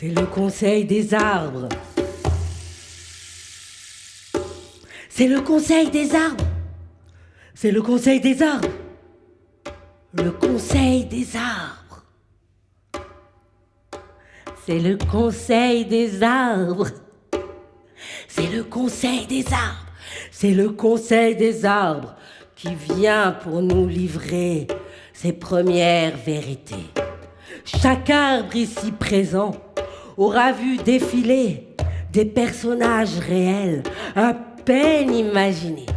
C'est le conseil des arbres. C'est le conseil des arbres. C'est le conseil des arbres. Le conseil des arbres. C'est le conseil des arbres. C'est le conseil des arbres. C'est le conseil des arbres qui vient pour nous livrer ses premières vérités. Chaque arbre ici présent aura vu défiler des personnages réels, à peine imaginés.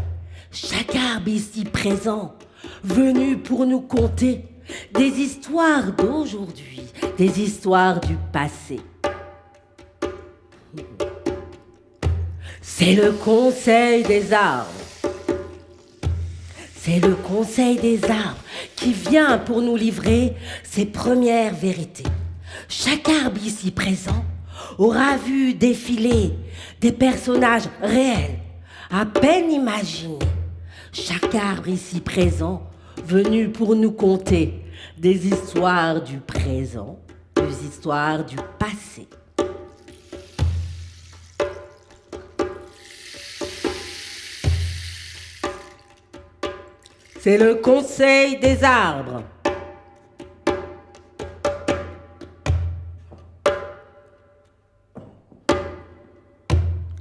Chaque arbre ici présent, venu pour nous conter des histoires d'aujourd'hui, des histoires du passé. C'est le conseil des arbres. C'est le conseil des arbres qui vient pour nous livrer ses premières vérités. Chaque arbre ici présent aura vu défiler des personnages réels, à peine imaginés. Chaque arbre ici présent venu pour nous conter des histoires du présent, des histoires du passé. C'est le conseil des arbres.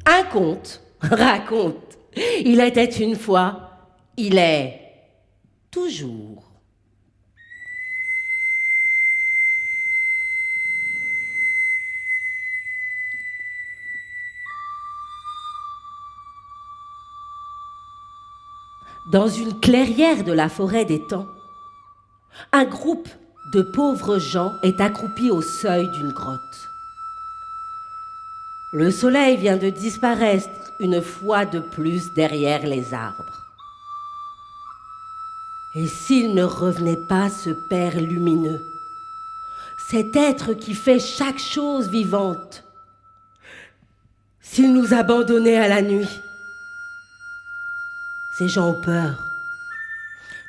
Un conte raconte. Il était une fois, il est toujours. Dans une clairière de la forêt des temps, un groupe de pauvres gens est accroupi au seuil d'une grotte. Le soleil vient de disparaître une fois de plus derrière les arbres. Et s'il ne revenait pas, ce Père lumineux, cet être qui fait chaque chose vivante, s'il nous abandonnait à la nuit, ces gens ont peur.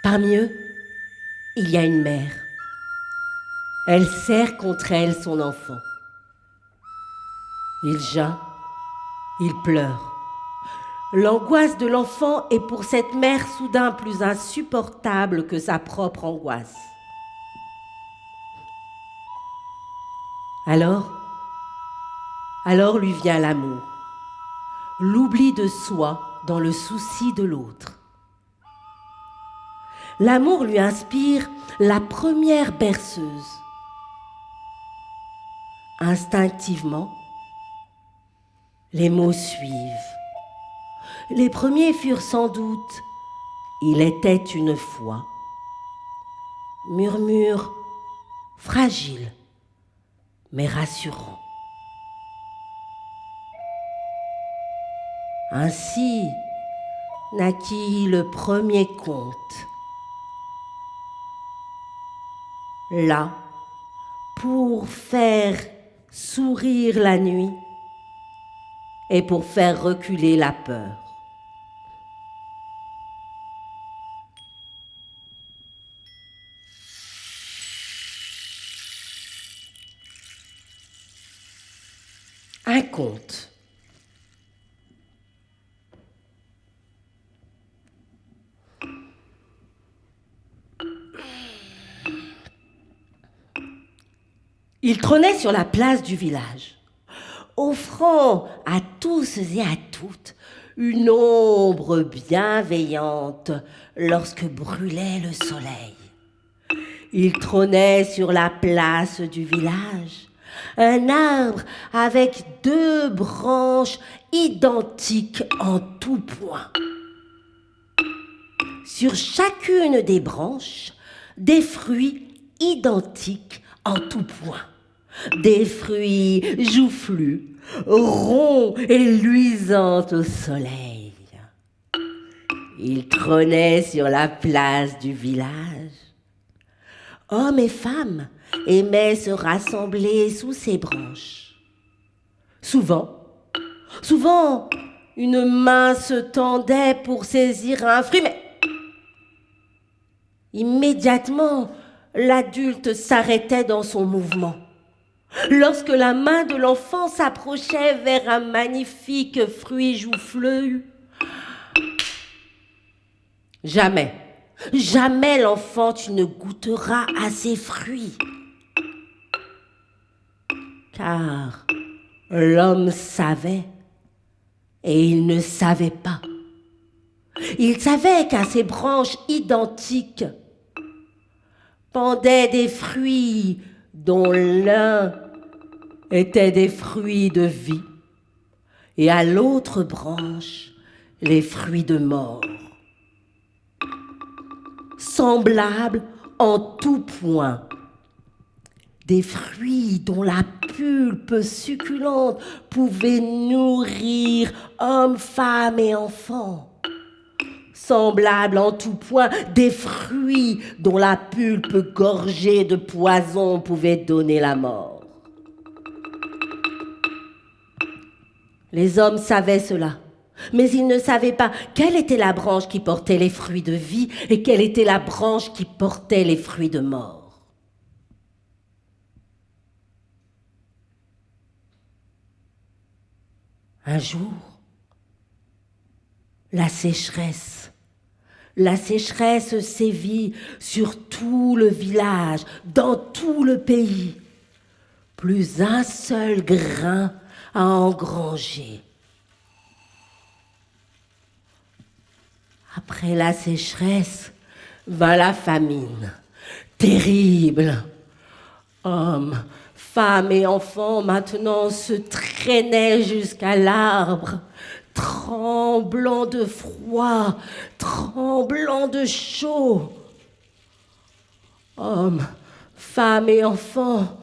Parmi eux, il y a une mère. Elle serre contre elle son enfant. Il geint, il pleure. L'angoisse de l'enfant est pour cette mère soudain plus insupportable que sa propre angoisse. Alors lui vient l'amour, l'oubli de soi dans le souci de l'autre. L'amour lui inspire la première berceuse. Instinctivement, les mots suivent. Les premiers furent sans doute « Il était une fois », murmure fragile mais rassurant. Ainsi naquit le premier conte. Là, pour faire sourire la nuit et pour faire reculer la peur. Un conte. Il trônait sur la place du village, offrant à tous et à toutes une ombre bienveillante lorsque brûlait le soleil. Il trônait sur la place du village, un arbre avec 2 branches identiques en tout point. Sur chacune des branches, des fruits identiques en tout point. Des fruits joufflus, ronds et luisants au soleil. Il trônait sur la place du village. Hommes et femmes aimaient se rassembler sous ses branches. Souvent, une main se tendait pour saisir un fruit, mais immédiatement, l'adulte s'arrêtait dans son mouvement. lorsque la main de l'enfant s'approchait vers un magnifique fruit joufflu. Jamais, jamais l'enfant tu ne goûteras à ces fruits. Car l'homme savait et il ne savait pas. Il savait qu'à ces branches identiques pendaient des fruits dont l'un était des fruits de vie et à l'autre branche les fruits de mort. Semblables en tout point, des fruits dont la pulpe succulente pouvait nourrir hommes, femmes et enfants. Semblables en tout point, des fruits dont la pulpe gorgée de poison pouvait donner la mort. Les hommes savaient cela, mais ils ne savaient pas quelle était la branche qui portait les fruits de vie et quelle était la branche qui portait les fruits de mort. Un jour, la sécheresse sévit sur tout le village, dans tout le pays. Plus un seul grain à engranger. Après la sécheresse, vint la famine, terrible. Hommes, femmes et enfants maintenant se traînaient jusqu'à l'arbre, tremblants de froid, tremblants de chaud. Hommes, femmes et enfants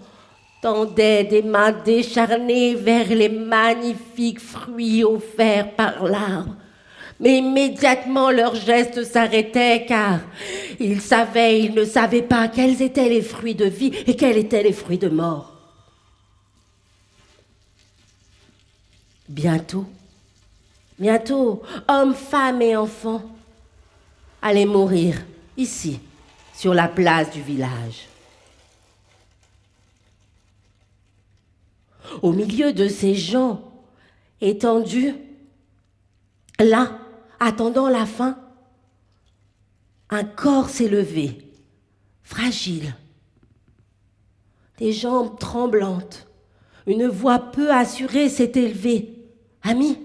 tendaient des mains décharnées vers les magnifiques fruits offerts par l'arbre. Mais immédiatement leurs gestes s'arrêtaient car ils ne savaient pas quels étaient les fruits de vie et quels étaient les fruits de mort. Bientôt, hommes, femmes et enfants allaient mourir ici, sur la place du village. Au milieu de ces gens étendus, là, attendant la fin, un corps s'est levé, fragile, des jambes tremblantes, une voix peu assurée s'est élevée. Ami,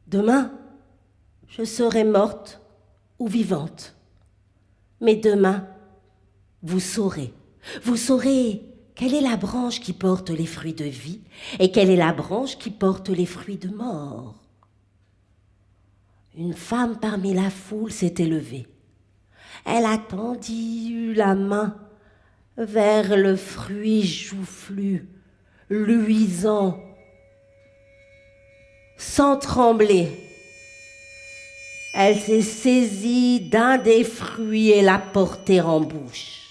demain, je serai morte ou vivante. Mais demain, vous saurez quelle est la branche qui porte les fruits de vie et quelle est la branche qui porte les fruits de mort. Une femme parmi la foule s'est élevée. Elle a tendu la main vers le fruit joufflu, luisant, sans trembler. Elle s'est saisie d'un des fruits et l'a porté en bouche,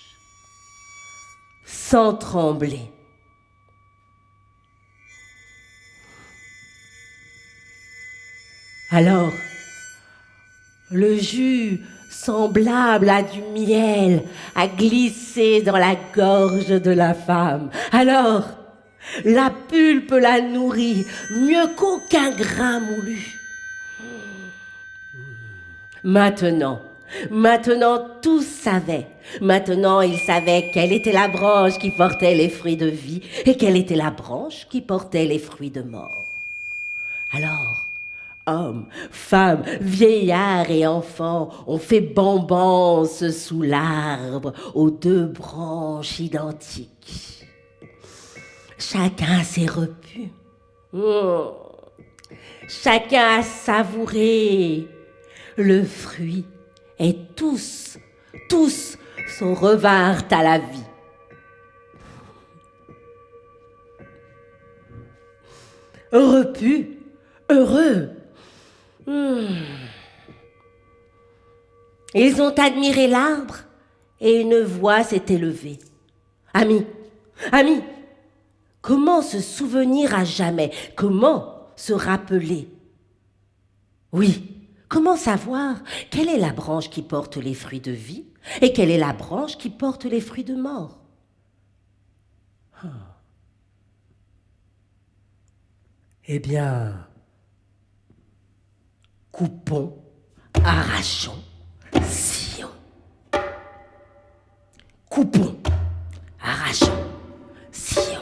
sans trembler. Alors, le jus semblable à du miel a glissé dans la gorge de la femme. Alors, la pulpe la nourrit mieux qu'aucun grain moulu. Maintenant, tous savaient. Maintenant, ils savaient quelle était la branche qui portait les fruits de vie et quelle était la branche qui portait les fruits de mort. Alors, hommes, femmes, vieillards et enfants ont fait bombance sous l'arbre aux deux branches identiques. Chacun s'est repu. Chacun a savouré le fruit et tous s'en revinrent à la vie. Repus, heureux. Ils ont admiré l'arbre et une voix s'est élevée. Amis, comment se souvenir à jamais? Comment se rappeler? Oui, comment savoir quelle est la branche qui porte les fruits de vie Et quelle est la branche qui porte les fruits de mort? Eh bien, coupons, arrachons, scions. Coupons, arrachons, scions.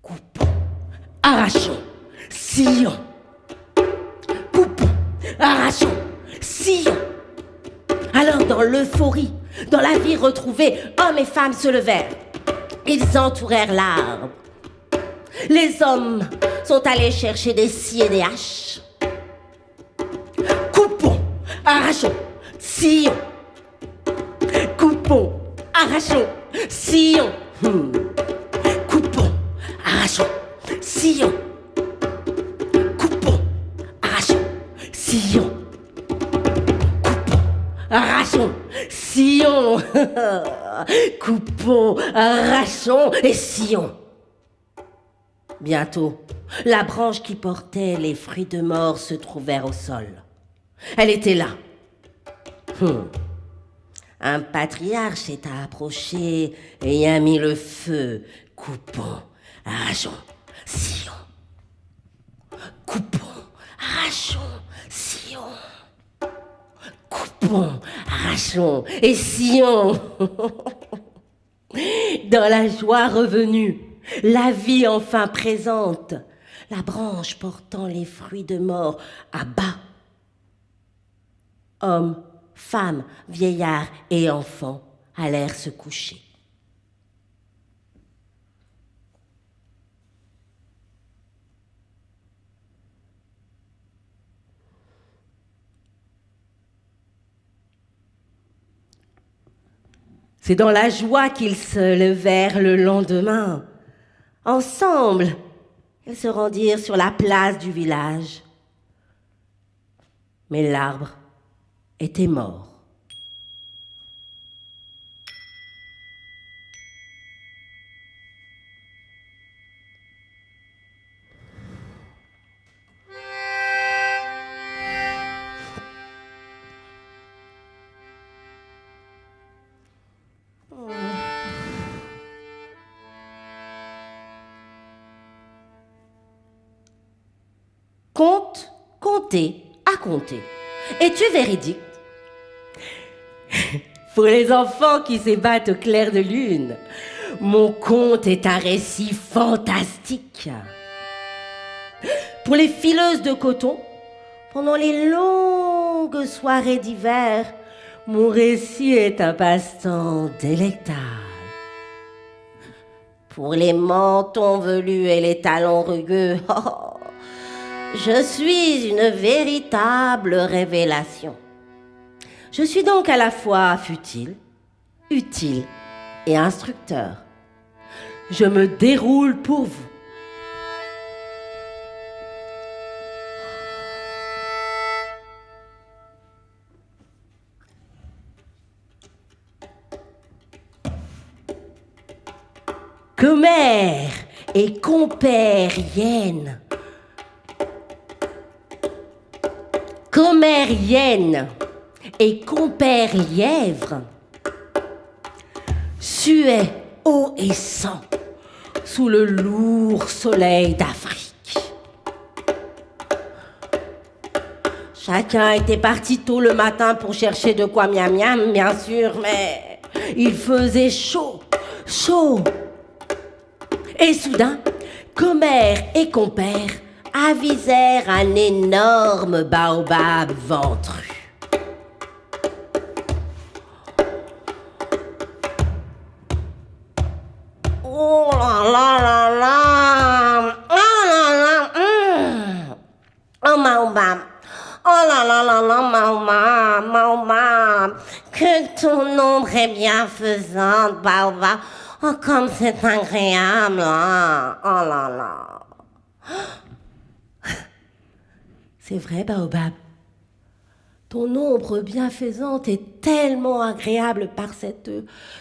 Coupons, arrachons, scions. Coupons, arrachons, scions. Alors dans l'euphorie, dans la vie retrouvée, hommes et femmes se levèrent. Ils entourèrent l'arbre. Les hommes sont allés chercher des scies et des haches. Coupons, arrachons, scions. Coupons, arrachons, scions. Coupons, arrachons, scions. Coupons, arrachons, scions. Arrachons, scions. Coupons, arrachons et scions. Bientôt, la branche qui portait les fruits de mort se trouvèrent au sol. Elle était là. Un patriarche s'est approché et y a mis le feu. Coupons, arrachons, scions. Coupons, arrachons, scions. Coupons, arrachons et scions. Dans la joie revenue, la vie enfin présente, la branche portant les fruits de mort à bas. Hommes, femmes, vieillards et enfants allèrent se coucher. C'est dans la joie qu'ils se levèrent le lendemain. Ensemble, ils se rendirent sur la place du village. Mais l'arbre était mort. Conte, compter, à compter. Es-tu véridique? Pour les enfants qui s'ébattent au clair de lune, mon conte est un récit fantastique. Pour les fileuses de coton, pendant les longues soirées d'hiver, mon récit est un passe-temps délectable. Pour les mentons velus et les talons rugueux, je suis une véritable révélation. Je suis donc à la fois futile, utile et instructeur. Je me déroule pour vous. Commère et compère hyène. Commère hyène et compère lièvre suaient eau et sang sous le lourd soleil d'Afrique. Chacun était parti tôt le matin pour chercher de quoi miam miam, bien sûr, mais il faisait chaud, chaud. Et soudain, commère et compère avisèrent un énorme baobab ventru. Oh là là là là! Oh là là! Oh baobab! Oh là là là là, baobab! Baobab! Que ton ombre est bienfaisante, baobab! Oh, comme c'est agréable! Hein? Oh là là! C'est vrai, Baobab. Ton ombre bienfaisante est tellement agréable par cette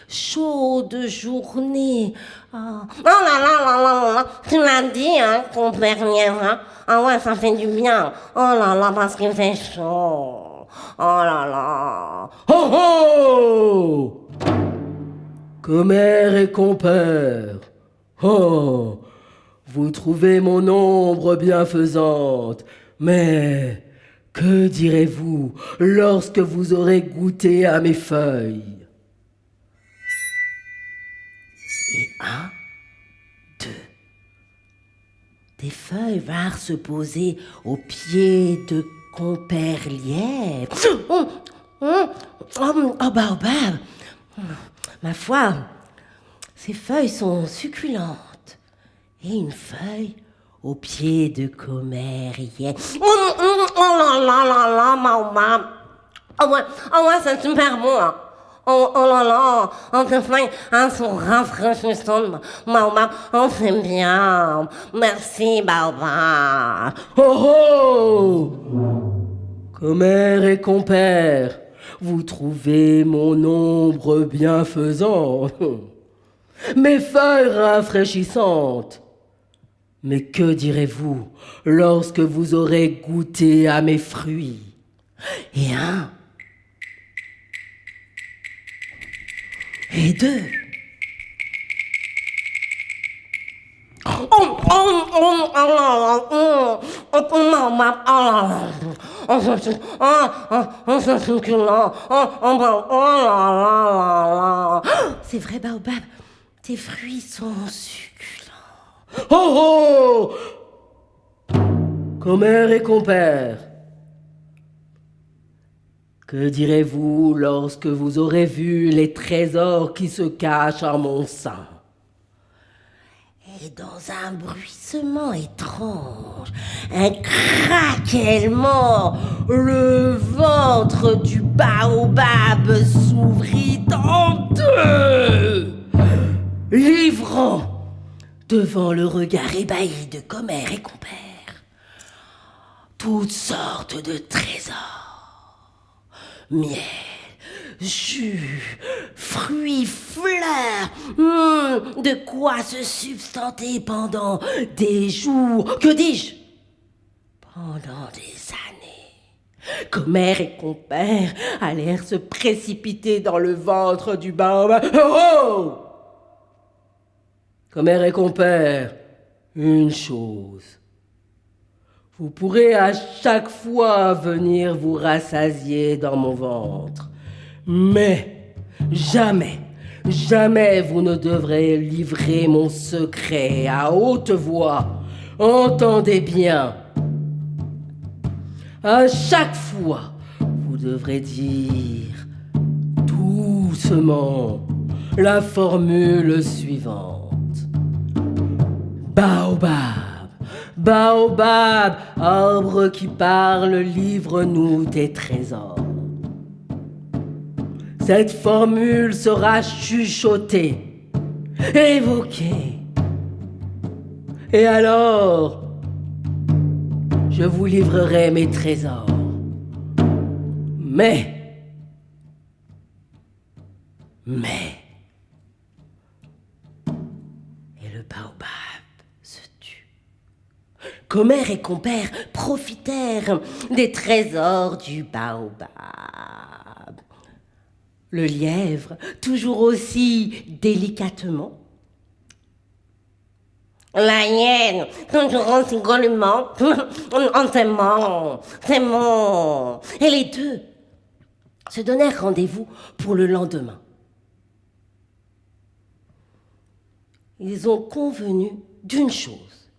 chaude journée. Oh là là là là là, tu l'as dit, hein, ton père lièvre, hein? Ah ouais, ça fait du bien. Oh là là, parce qu'il fait chaud. Oh là là. Oh oh! Commère et compère. Oh! Vous trouvez mon ombre bienfaisante, mais que direz-vous lorsque vous aurez goûté à mes feuilles? Et un, deux, des feuilles vinrent se poser aux pieds de compère lièvre. Oh, baobab! Ma foi, ces feuilles sont succulentes. Et une feuille au pied de commère lièvre. Oh là là là là, baobab! Oh ouais, c'est super bon, hein. Oh là là, tes feuilles, elles sont rafraîchissantes, baobab. Oh, c'est bien. Merci, baobab. Oh oh! Commère et compère, vous trouvez mon ombre bienfaisante, mes feuilles rafraîchissantes. Mais que direz-vous lorsque vous aurez goûté à mes fruits? Et un, et deux. C'est vrai, baobab, tes fruits sont succulents. Oh oh! Commère et compère, que direz-vous lorsque vous aurez vu les trésors qui se cachent en mon sein? Et dans un bruissement étrange, un craquellement, le ventre du baobab s'ouvrit en deux, livrant devant le regard ébahi de commère et compère toutes sortes de trésors. Miel, jus, fruits, fleurs, de quoi se substanter pendant des jours, que dis-je, pendant des années. Commère et compère allèrent se précipiter dans le ventre du baobab. Oh oh! Commère et compère, une chose. Vous pourrez à chaque fois venir vous rassasier dans mon ventre. Mais jamais, jamais vous ne devrez livrer mon secret à haute voix. Entendez bien. À chaque fois, vous devrez dire doucement la formule suivante. Baobab. Baobab, arbre qui parle, livre-nous tes trésors. Cette formule sera chuchotée, évoquée. Et alors, je vous livrerai mes trésors. Mais, et le baobab se tut. Commère et compère profitèrent des trésors du baobab. Le lièvre, toujours aussi délicatement. La hyène, toujours aussi goulûment. C'est bon. Et les deux se donnèrent rendez-vous pour le lendemain. Ils ont convenu d'une chose.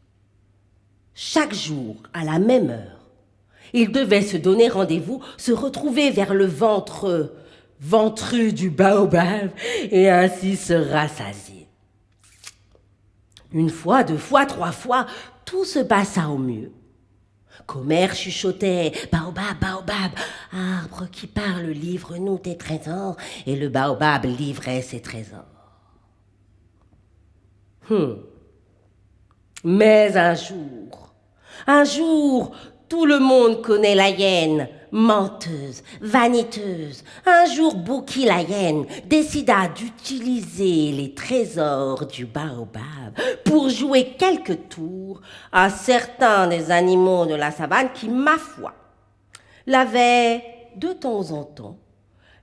Chaque jour, à la même heure, ils devaient se donner rendez-vous, se retrouver vers le ventre ventru du baobab et ainsi se rassasier. Une fois, deux fois, trois fois, tout se passa au mieux. Commère chuchotait « Baobab, baobab, arbre qui parle, livre-nous tes trésors » et le baobab livrait ses trésors. Mais un jour, tout le monde connaît la hyène, menteuse, vaniteuse. Un jour, Bouki la hyène décida d'utiliser les trésors du baobab pour jouer quelques tours à certains des animaux de la savane qui, ma foi, l'avaient de temps en temps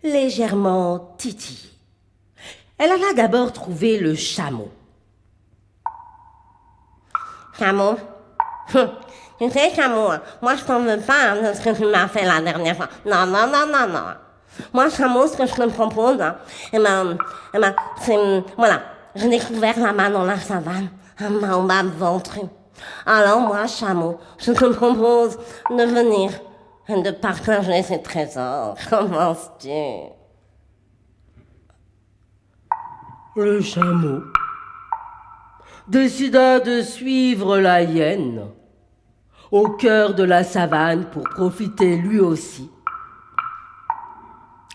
légèrement titillée. Elle alla d'abord trouver le chameau. Chameau, tu sais, chameau, moi je t'en veux pas de ce que tu m'as fait la dernière fois. Non, non, non, non, non. Moi, chameau, ce que je te propose, c'est, voilà, j'ai découvert là-bas dans la savane un baobab ventru. Alors moi, chameau, je te propose de venir et de partager ces trésors. Comment tu Le chameau décida de suivre la hyène au cœur de la savane pour profiter lui aussi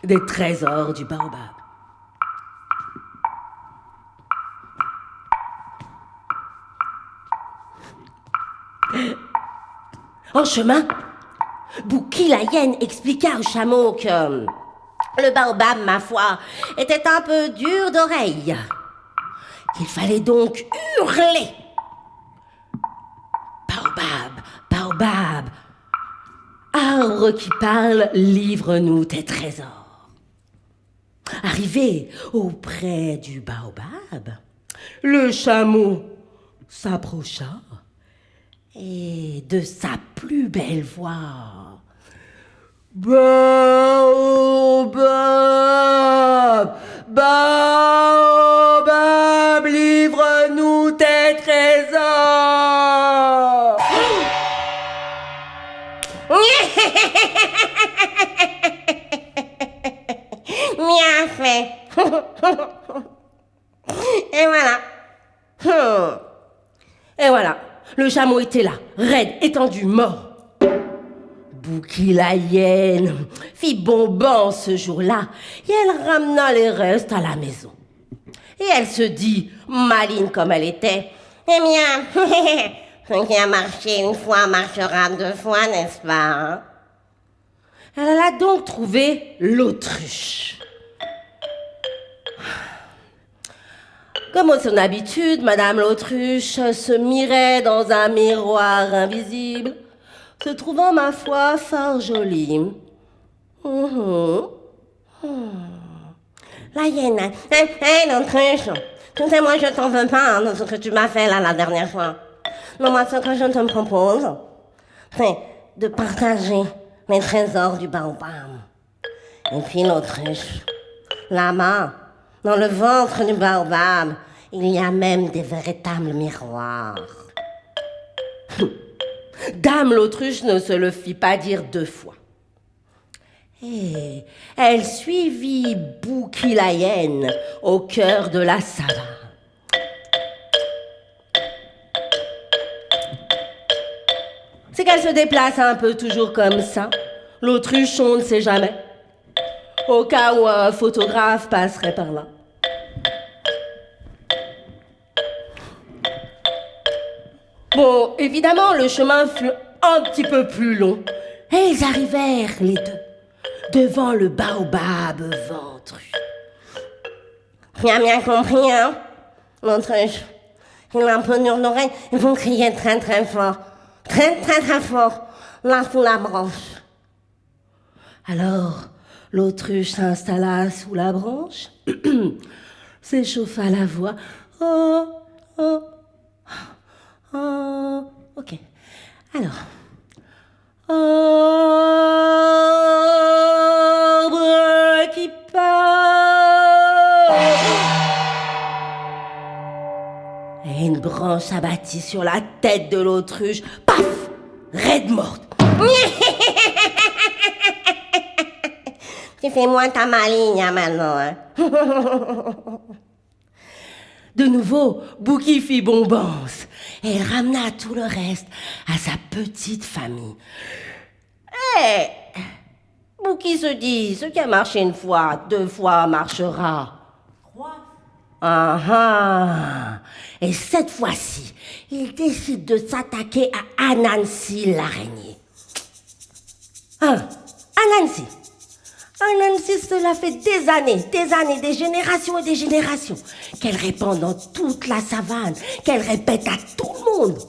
des trésors du baobab. En chemin, Bouki la hyène expliqua au chameau que le baobab, ma foi, était un peu dur d'oreille. Qu'il fallait donc hurler. Baobab, baobab, arbre qui parle, livre-nous tes trésors. Arrivé auprès du baobab, le chameau s'approcha et de sa plus belle voix: Baobab, baobab, livre-nous tes trésors. Bien fait. Et voilà. Et voilà, le chameau était là, raide, étendu, mort. Bouki la hyène fit bonbon ce jour-là et elle ramena les restes à la maison. Et elle se dit, maligne comme elle était: Eh bien, ce qui a marché une fois marchera deux fois, n'est-ce pas, hein? Elle alla donc trouver l'autruche. Comme à son habitude, Madame l'autruche se mirait dans un miroir invisible, se trouvant, ma foi, fort jolie. La hyène, hé, l'autruche, tu sais, moi je t'en veux pas de ce que tu m'as fait là la dernière fois. Non, moi ce que je te propose, c'est de partager les trésors du baobab. Et puis l'autruche, là-bas, dans le ventre du baobab, il y a même des véritables miroirs. Dame l'autruche ne se le fit pas dire deux fois. Et elle suivit Bouki la hyène au cœur de la savane. C'est qu'elle se déplace un peu toujours comme ça. L'autruche, on ne sait jamais. Au cas où un photographe passerait par là. Bon, évidemment, le chemin fut un petit peu plus long. Et ils arrivèrent, les deux, devant le baobab ventru. Tu as bien compris, hein, l'autruche? Il a un peu dur d'oreille, il faut crier très très fort. Très très très fort, là sous la branche. Alors, l'autruche s'installa sous la branche, s'échauffa la voix. Oh, oh, oh, ok. Alors. Arbre qui parle. Et une branche s'abattit sur la tête de l'autruche. Paf! Raide morte. Tu fais moins ta maligne hein, maintenant, hein. De nouveau, Bouki fit bombance et elle ramena tout le reste à sa petite famille. Eh, Bouki se dit, ce qui a marché une fois, deux fois marchera. Trois. Ah ah. Et cette fois-ci, il décide de s'attaquer à Anansi l'araignée. Anansi. Anansi, cela fait des années, des générations et des générations qu'elle répand dans toute la savane, qu'elle répète à tout le monde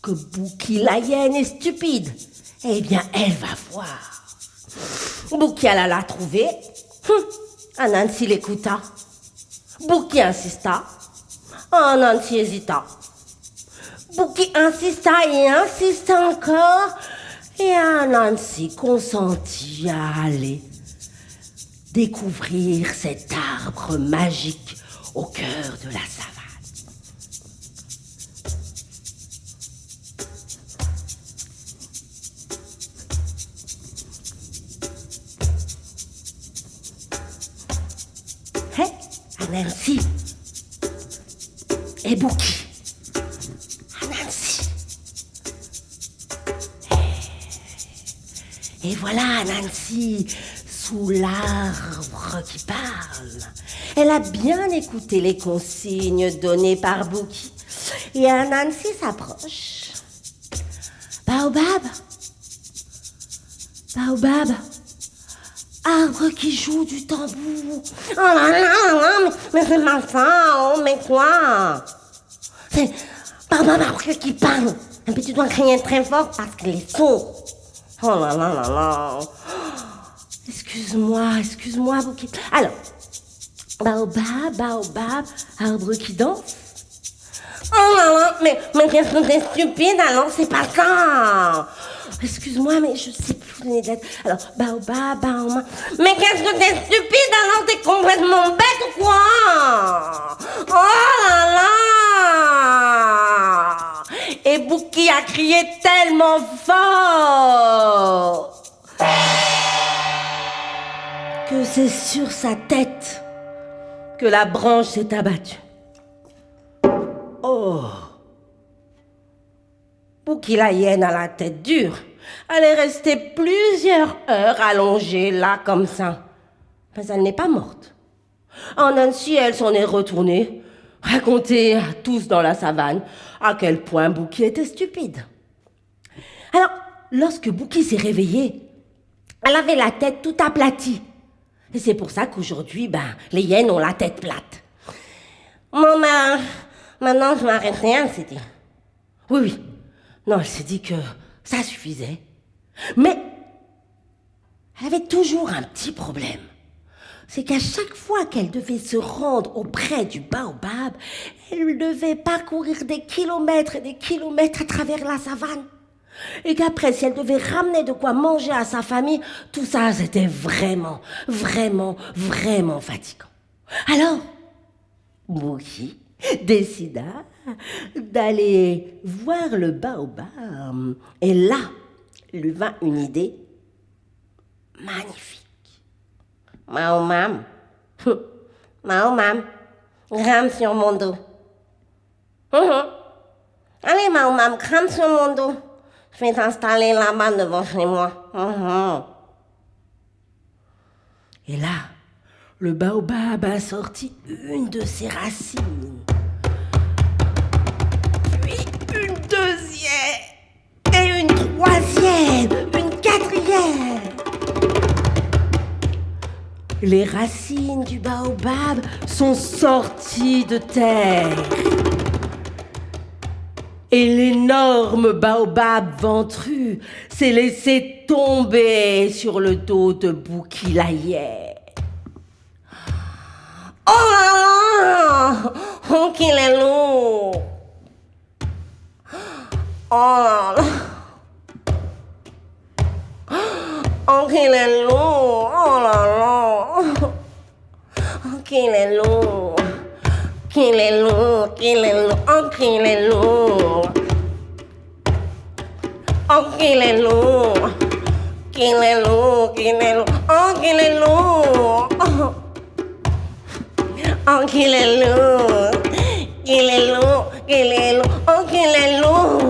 que Bouki la hyène est stupide. Eh bien, elle va voir. Bouki alla la trouver. Nancy l'écouta. Bouki insista. Nancy hésita. Bouki insista et insista encore. Et Nancy consentit à aller découvrir cet arbre magique au cœur de la savane. Nancy et Bouki. Nancy. Et voilà Nancy sous l'arbre qui parle. Elle a bien écouté les consignes données par Bouki. Et Nancy s'approche. Baobab. Baobab. Arbre qui joue du tambour. Oh là là, mais c'est pas ça, oh, mais quoi? C'est Baobab qui parle. Et puis tu dois crier très fort parce qu'il est sourd. Oh là là là là. Excuse-moi, Bouki. Alors, Baobab, arbre qui danse. Oh là là, mais qu'est-ce que t'es stupide alors, c'est pas ça. Excuse-moi, mais je sais plus donner de lettres. Alors, Baobab. Mais qu'est-ce que t'es stupide alors, t'es complètement bête ou quoi? Oh là là. Et Bouki a crié tellement fort que c'est sur sa tête que la branche s'est abattue. Oh! Bouki la hyène a la tête dure. Elle est restée plusieurs heures allongée là comme ça. Mais elle n'est pas morte. Nancy, elle s'en est retournée, raconter à tous dans la savane à quel point Bouki était stupide. Alors, lorsque Bouki s'est réveillée, elle avait la tête toute aplatie. Et c'est pour ça qu'aujourd'hui, les hyènes ont la tête plate. Bon, maintenant je vais arrêter, elle s'est dit. Oui. Non, elle s'est dit que ça suffisait. Mais elle avait toujours un petit problème. C'est qu'à chaque fois qu'elle devait se rendre auprès du baobab, elle devait parcourir des kilomètres et des kilomètres à travers la savane. Et qu'après, si elle devait ramener de quoi manger à sa famille, tout ça, c'était vraiment, vraiment, vraiment fatigant. Alors, Bouki décida d'aller voir le baobab. Et là, lui vint une idée magnifique. Baobab, grimpe sur mon dos. Allez, Baobab, grimpe sur mon dos. Je vais t'installer là-bas devant chez moi. Et là, le baobab a sorti une de ses racines. Puis une deuxième. Et une troisième. Une quatrième. Les racines du baobab sont sorties de terre. Et l'énorme baobab ventru s'est laissé tomber sur le dos de Bouki la hyène. Oh là là! Oh, qu'il est lourd! Oh là là! Oh, qu'il est lourd! Oh là là! Oh, qu'il est lourd! Qu'il est lourd! Qu'il est lourd! Oh, qu'il est lourd! Oh, qu'il est lourd! Qu'il est lourd! Qu'il est lourd! Oh, qu'il est lourd! Oh. Oh, qu'il est lourd, qu'il est lourd, qu'il est lourd, oh, qu'il est lourd.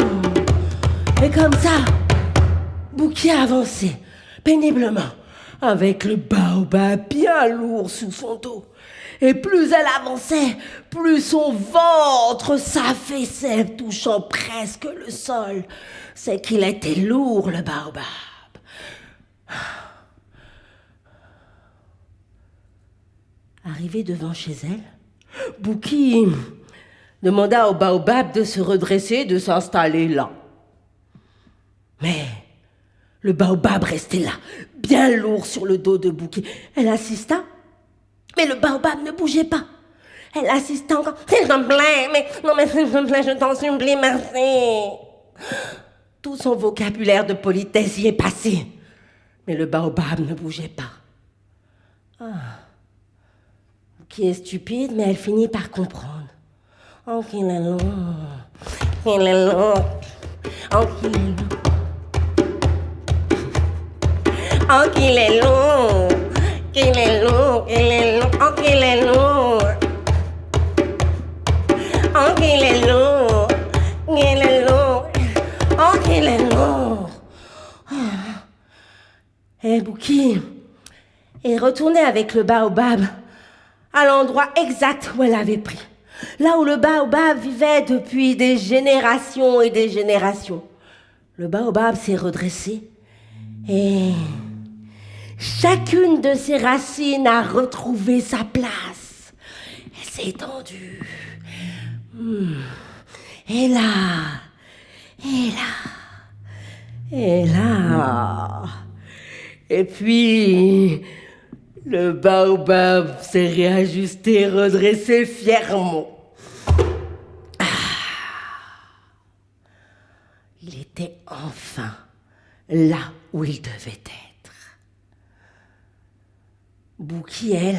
Et comme ça, Bouki a avancé péniblement avec le baobab bien lourd sous son dos. Et plus elle avançait, plus son ventre s'affaissait, touchant presque le sol. C'est qu'il était lourd, le baobab. Arrivé devant chez elle, Bouki demanda au baobab de se redresser, de s'installer là. Mais Le baobab restait là, bien lourd sur le dos de Bouki. Elle insista, mais le baobab ne bougeait pas. Elle insista encore. S'il te plaît, mais s'il te plaît, je t'en supplie, merci. Tout son vocabulaire de politesse y est passé. Mais le baobab ne bougeait pas. Qui est stupide, mais elle finit par comprendre. Oh, qu'il est long. Qu'il est long. Oh, qu'il est long. Oh, qu'il est long. Qu'il est long, qu'il est long. Oh, qu'il est long. Oh, qu'il est long. Qu'il est long. Oh, qu'il est long. Et Bouki est retournée avec le baobab à l'endroit exact où elle avait pris. Là où le baobab vivait depuis des générations et des générations. Le baobab s'est redressé et chacune de ses racines a retrouvé sa place. Elle s'est étendue. Et là, et là, et là. Et puis, le baobab s'est réajusté, redressé fièrement. Il était enfin là où il devait être. Bouki, elle,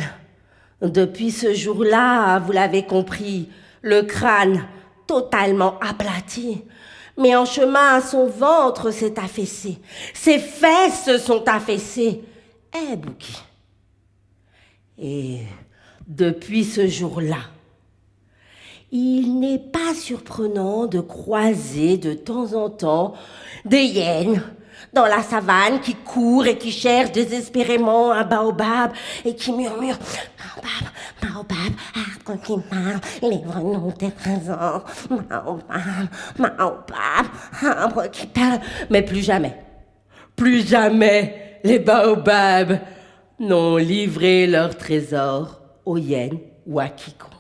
depuis ce jour-là, vous l'avez compris, le crâne totalement aplati. Mais en chemin, son ventre s'est affaissé. Ses fesses se sont affaissées. Bouki. Et depuis ce jour-là, il n'est pas surprenant de croiser de temps en temps des hyènes dans la savane qui courent et qui cherchent désespérément un baobab et qui murmurent « Baobab, baobab, arbre qui parle, livre-nous tes trésors, baobab, baobab, arbre qui parle. » Mais plus jamais les baobabs n'ont livré leurs trésors aux hyènes ou à quiconque.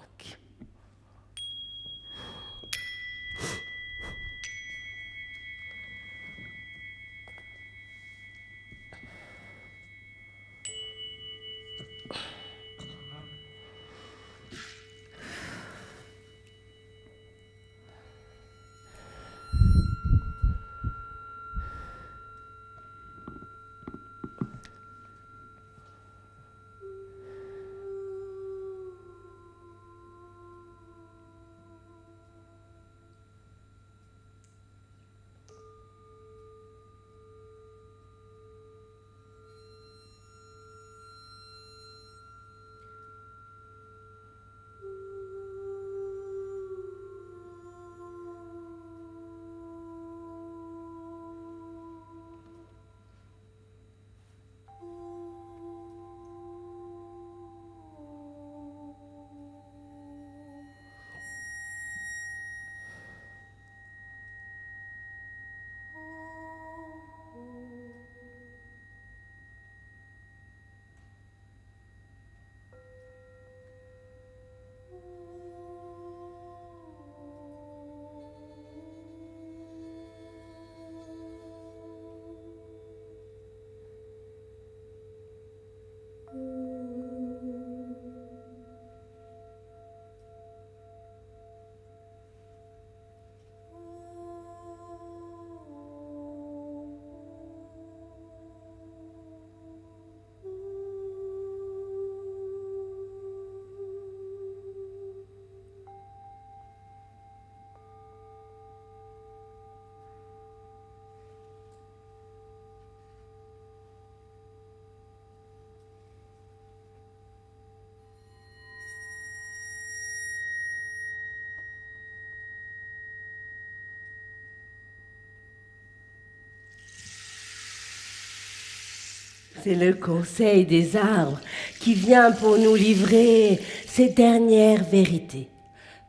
C'est le Conseil des arbres qui vient pour nous livrer ses dernières vérités.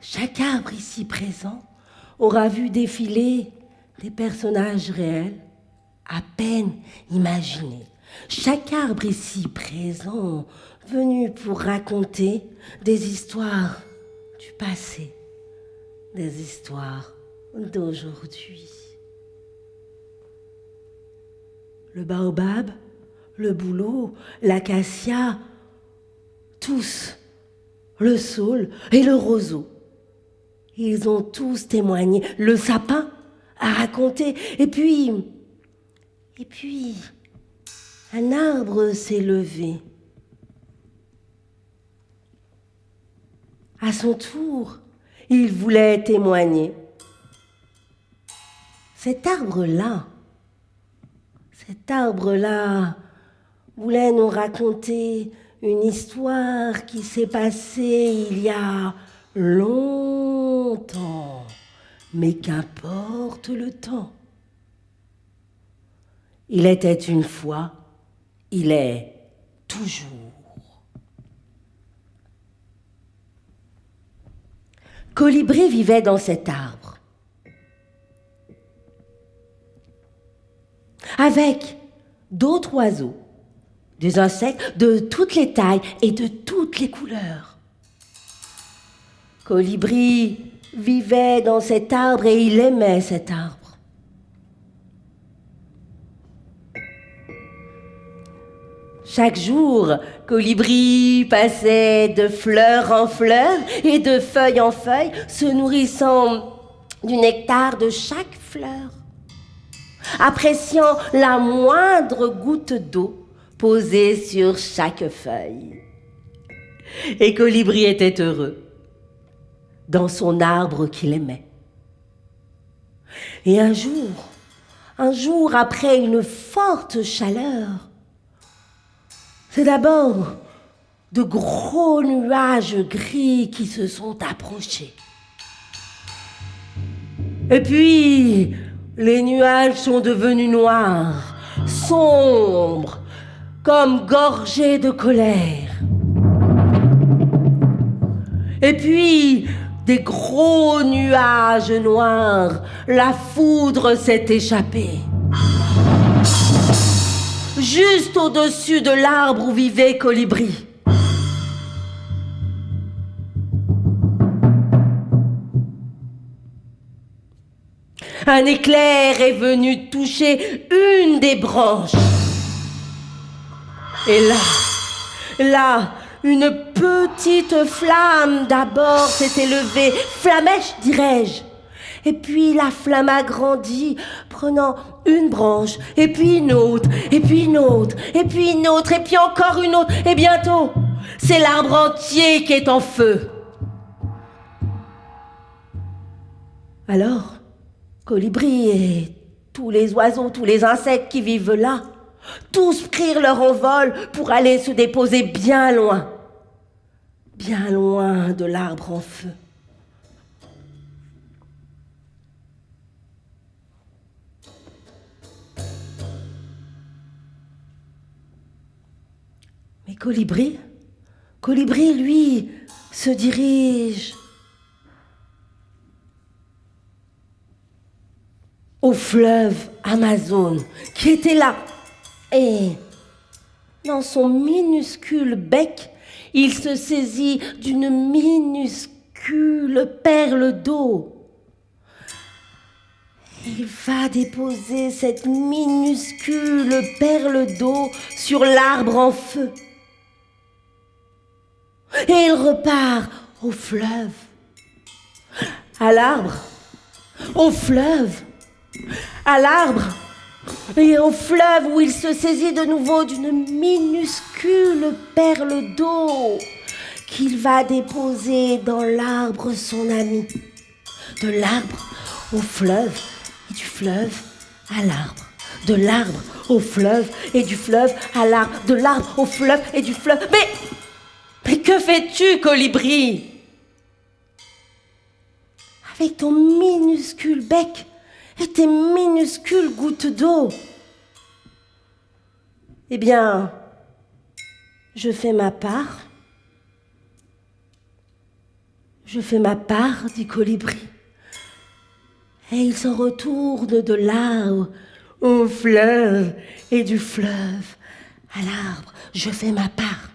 Chaque arbre ici présent aura vu défiler des personnages réels, à peine imaginés. Chaque arbre ici présent venu pour raconter des histoires du passé, des histoires d'aujourd'hui. le baobab, le bouleau, l'acacia, tous, le saule et le roseau. Ils ont tous témoigné. Le sapin a raconté. Et puis, un arbre s'est levé. À son tour, il voulait témoigner. Cet arbre-là voulait nous raconter une histoire qui s'est passée il y a longtemps. Mais qu'importe le temps. Il était une fois, il est toujours. Colibri vivait dans cet arbre. Avec d'autres oiseaux, des insectes de toutes les tailles et de toutes les couleurs. Colibri vivait dans cet arbre et il aimait cet arbre. Chaque jour, Colibri passait de fleur en fleur et de feuille en feuille, se nourrissant du nectar de chaque fleur, appréciant la moindre goutte d'eau posée sur chaque feuille. Et Colibri était heureux dans son arbre qu'il aimait. Et un jour après une forte chaleur, c'est d'abord de gros nuages gris qui se sont approchés. Et puis, les nuages sont devenus noirs, sombres, comme gorgés de colère. Et puis, des gros nuages noirs, la foudre s'est échappée. Juste au-dessus de l'arbre où vivait Colibri. Un éclair est venu toucher une des branches. Et là, une petite flamme d'abord s'est élevée, flamèche dirais-je. Et puis la flamme a grandi, prenant une branche, et puis une autre, et puis une autre, et puis une autre, et puis encore une autre. Et bientôt, c'est l'arbre entier qui est en feu. Alors, Colibri et tous les oiseaux, tous les insectes qui vivent là, tous prirent leur envol pour aller se déposer bien loin de l'arbre en feu. Mais Colibri, lui, se dirige au fleuve Amazone qui était là. Et dans son minuscule bec, il se saisit d'une minuscule perle d'eau. Il va déposer cette minuscule perle d'eau sur l'arbre en feu. Et il repart au fleuve, à l'arbre, au fleuve, à l'arbre et au fleuve où il se saisit de nouveau d'une minuscule perle d'eau qu'il va déposer dans l'arbre son ami. De l'arbre au fleuve et du fleuve à l'arbre. De l'arbre au fleuve et du fleuve à l'arbre. De l'arbre au fleuve et du fleuve. Mais que fais-tu, Colibri? Avec ton minuscule bec et tes minuscules gouttes d'eau. Eh bien, je fais ma part. Je fais ma part, dit Colibri. Et il s'en retourne de là au fleuve et du fleuve à l'arbre. Je fais ma part.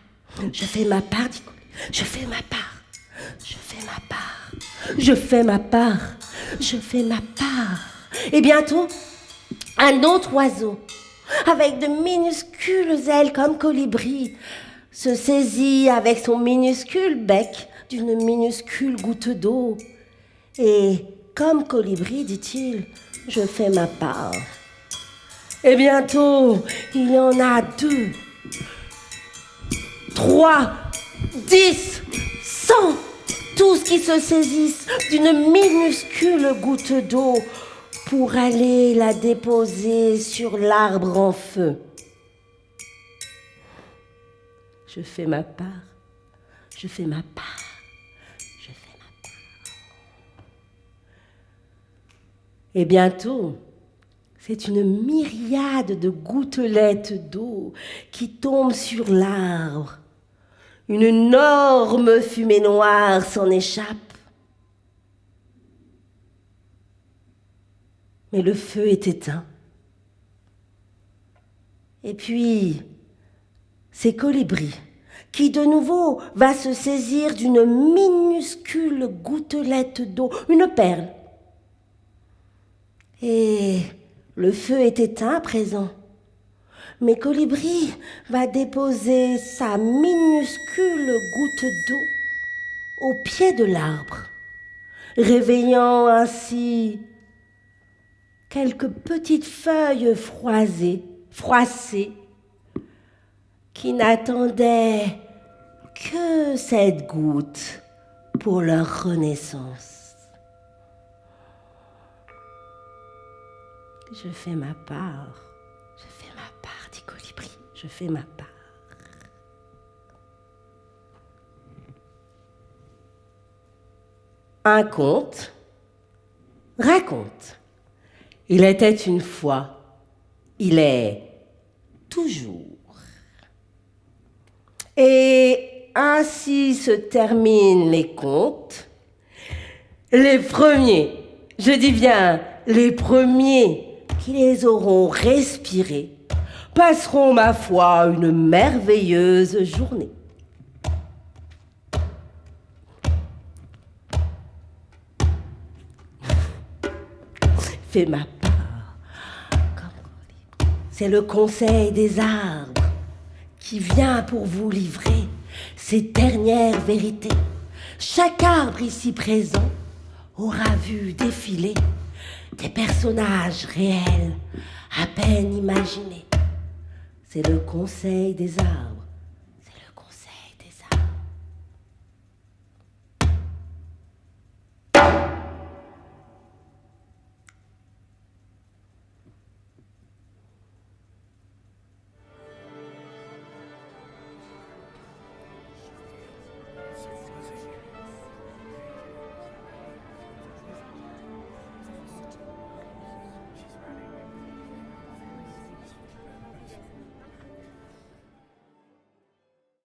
Je fais ma part, dit Colibri. Je fais ma part. Je fais ma part. Je fais ma part. Je fais ma part. Et bientôt, un autre oiseau avec de minuscules ailes comme colibri, se saisit avec son minuscule bec d'une minuscule goutte d'eau. Et comme colibri, dit-il, je fais ma part. Et bientôt, il y en a 2, 3, 10, 100, tous qui se saisissent d'une minuscule goutte d'eau pour aller la déposer sur l'arbre en feu. Je fais ma part, je fais ma part, je fais ma part. Et bientôt, c'est une myriade de gouttelettes d'eau qui tombent sur l'arbre. Une énorme fumée noire s'en échappe. Mais le feu est éteint. Et puis, c'est Colibri qui de nouveau va se saisir d'une minuscule gouttelette d'eau, une perle. Et le feu est éteint à présent. Mais Colibri va déposer sa minuscule goutte d'eau au pied de l'arbre, réveillant ainsi quelques petites feuilles froissées, qui n'attendaient que cette goutte pour leur renaissance. Je fais ma part, dit Colibri, je fais ma part. Un conte raconte. Il était une fois, il est toujours. Et ainsi se terminent les contes. Les premiers, je dis bien les premiers qui les auront respirés, passeront, ma foi, une merveilleuse journée. Fais ma part. C'est le conseil des arbres qui vient pour vous livrer ses dernières vérités. Chaque arbre ici présent aura vu défiler des personnages réels, à peine imaginés. C'est le conseil des arbres.